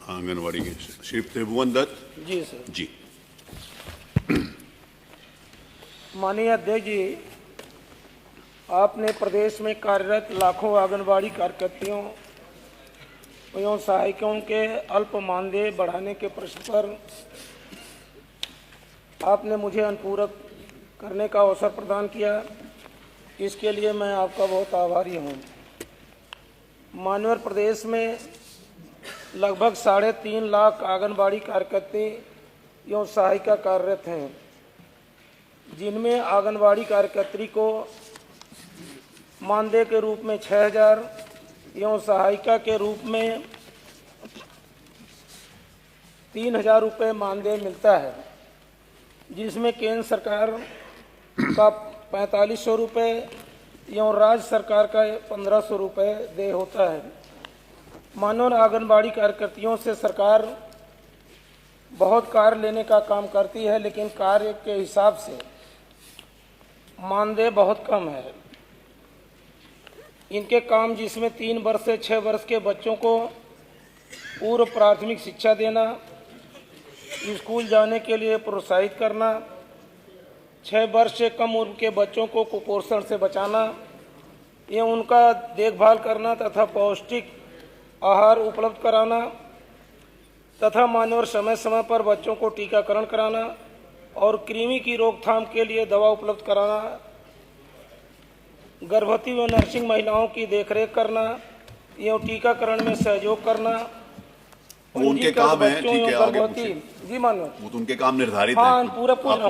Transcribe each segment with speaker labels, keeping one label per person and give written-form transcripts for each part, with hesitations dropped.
Speaker 1: आंगनवाड़ी के श्री त्रिभुवन दत्त
Speaker 2: जी सर।
Speaker 1: जी।
Speaker 2: माननीय अध्यक्ष जी, आपने प्रदेश में कार्यरत लाखों आंगनबाड़ी कार्यकर्तियों एवं सहायिकाओं के अल्प मानदेय बढ़ाने के प्रश्न पर आपने मुझे अनुपूरक करने का अवसर प्रदान किया। इसके लिए मैं आपका बहुत आभारी हूँ। माननीय प्रदेश में लगभग 3.5 लाख आंगनबाड़ी कार्यकर्ती एवं सहायिका कार्यरत हैं, जिनमें आंगनबाड़ी कार्यकर्ती को मानदेय के रूप में 6,000 एवं सहायिका के रूप में 3,000 रुपये मानदेय मिलता है, जिसमें केंद्र सरकार का 4,500 रुपये एवं राज्य सरकार का 1,500 रुपये देय होता है। माननीय आंगनबाड़ी कार्यकर्तियों से सरकार बहुत कार्य लेने का काम करती है, लेकिन कार्य के हिसाब से मानदेय बहुत कम है। इनके काम जिसमें 3 वर्ष से 6 वर्ष के बच्चों को पूर्व प्राथमिक शिक्षा देना, स्कूल जाने के लिए प्रोत्साहित करना, 6 वर्ष से कम उम्र के बच्चों को कुपोषण से बचाना एवं उनका देखभाल करना तथा पौष्टिक आहार उपलब्ध कराना तथा मानव समय समय पर बच्चों को टीकाकरण कराना और कृमि की रोकथाम के लिए दवा उपलब्ध कराना, गर्भवती व नर्सिंग महिलाओं की देखरेख करना एवं टीकाकरण में सहयोग करना।
Speaker 1: वो उनके काम है, ठीक है, आगे
Speaker 2: गर्भवती जी मानो
Speaker 1: वो तो उनके काम निर्धारित
Speaker 2: हाँ
Speaker 1: है।
Speaker 2: पूरा मानो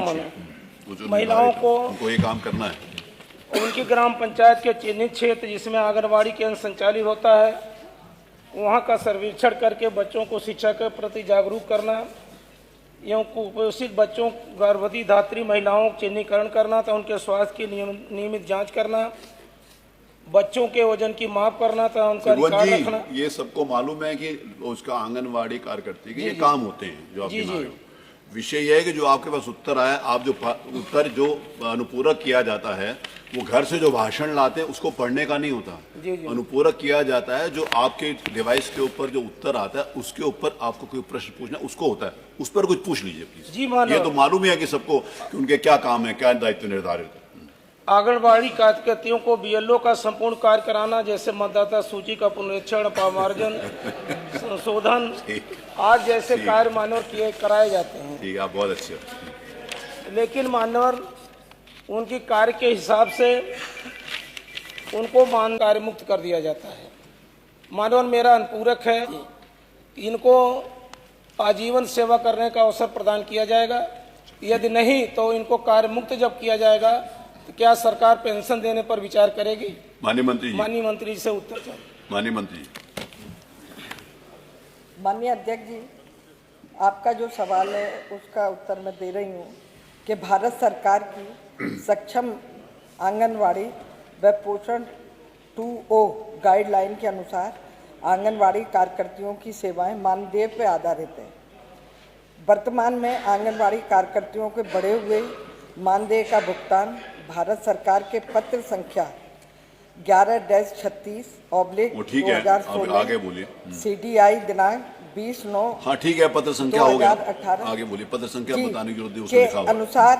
Speaker 2: महिलाओं को
Speaker 1: उनको ये काम करना है।
Speaker 2: उनकी ग्राम पंचायत के चिन्हित क्षेत्र जिसमें आंगनबाड़ी केंद्र संचालित होता है, वहाँ का सर्वेक्षण करके बच्चों को शिक्षा के प्रति जागरूक करना एवं कुपोषित बच्चों, गर्भवती धात्री महिलाओं का चिन्हीकरण करना तो उनके स्वास्थ्य की नियमित जांच करना, बच्चों के वजन की माप करना तो उनका रिकॉर्ड रखना।
Speaker 1: ये सबको मालूम है कि उसका आंगनवाड़ी कार्यकर्ती के ये काम होते हैं जो आप गिना रहे हो। विषय यह है कि जो आपके पास उत्तर आया, आप जो उत्तर जो अनुपूरक किया जाता है वो घर से जो भाषण लाते हैं उसको पढ़ने का नहीं होता। अनुपूरक किया जाता है जो आपके डिवाइस के ऊपर जो उत्तर आता है उसके ऊपर आपको कोई प्रश्न पूछना उसको होता है, उस पर कुछ पूछ लीजिए प्लीज।
Speaker 2: जी
Speaker 1: ये तो मालूम ही है कि सबको कि उनके क्या काम है, क्या दायित्व निर्धारित है।
Speaker 2: आंगनबाड़ी कार्यकर्तियों को बीएलओ का संपूर्ण कार्य कराना, जैसे मतदाता सूची का पुनरीक्षण, अपमार्जन, संशोधन आज जैसे कार्य मानव किए कराए जाते हैं।
Speaker 1: ठीक है, आप बहुत अच्छे हो।
Speaker 2: लेकिन मानव उनकी कार्य के हिसाब से उनको मान कार्य मुक्त कर दिया जाता है। मानव मेरा अनुपूरक है, इनको आजीवन सेवा करने का अवसर प्रदान किया जाएगा। यदि नहीं तो इनको कार्य मुक्त जब किया जाएगा तो क्या सरकार पेंशन देने पर विचार करेगी?
Speaker 1: माननीय मंत्री जी।
Speaker 2: माननीय मंत्री जी से उत्तर चाहिए।
Speaker 1: माननीय मंत्री जी।
Speaker 3: माननीय अध्यक्ष जी, आपका जो सवाल है उसका उत्तर मैं दे रही हूँ कि भारत सरकार की सक्षम आंगनवाड़ी व पोषण 2.0 गाइडलाइन के अनुसार आंगनवाड़ी कार्यकर्तियों की सेवाएं मानदेय पर आधारित है। वर्तमान में आंगनवाड़ी कार्यकर्तियों के बढ़े हुए मानदेय का भुगतान भारत सरकार के पत्र संख्या 11-36/2016 CDI दिनांक 20/9
Speaker 1: हाँ ठीक है, पत्र संख्या हो गया,
Speaker 3: 2018
Speaker 1: आगे बोलिए। पत्र संख्या बताने की जरूरत है, उसमें लिखा हुआ है।
Speaker 3: अनुसार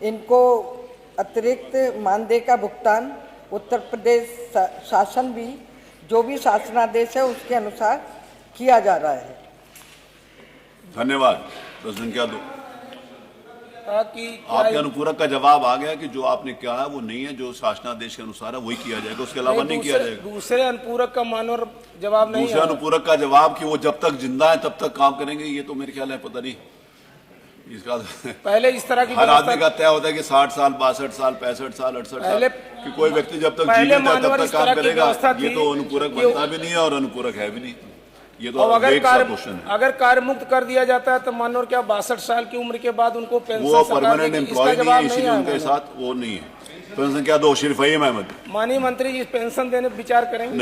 Speaker 3: इनको अतिरिक्त मानदेय का भुगतान उत्तर प्रदेश शासन भी जो भी शासनादेश है उसके अनुसार किया जा रहा है।
Speaker 1: धन्यवाद। प्रश्न संख्या 2।
Speaker 2: ताकि
Speaker 1: आपके अनुपूरक का जवाब आ गया कि जो आपने कहा है वो नहीं है, जो शासनादेश के अनुसार है वही किया जाएगा, उसके अलावा नहीं किया जाएगा।
Speaker 2: दूसरे अनुपूरक का मानव जवाब नहीं है।
Speaker 1: दूसरे अनुपूरक का जवाब कि वो जब तक जिंदा है तब तक काम करेंगे, ये तो मेरे ख्याल है पता नहीं इसका
Speaker 2: पहले इस तरह की
Speaker 1: हर आदमी का तय होता है कि 60 साल 62 साल 65 साल 68 साल कि कोई व्यक्ति जब तक जीवित है तब तक काम करेगा। ये तो अनुपूरक बनता भी नहीं है और अनुपूरक है भी नहीं। ये तो
Speaker 2: अगर कार्य मुक्त कर दिया जाता है तो मानो क्या 62 साल की उम्र के बाद उनको पेंशन
Speaker 1: वो परमानेंट एम्प्लॉय नहीं है, इसीलिए उनके साथ वो नहीं है। पेंशन संख्या 2 श्री फहीम अहमद।
Speaker 2: माननीय मंत्री जी पेंशन देने पर विचार करेंगे?
Speaker 1: नहीं।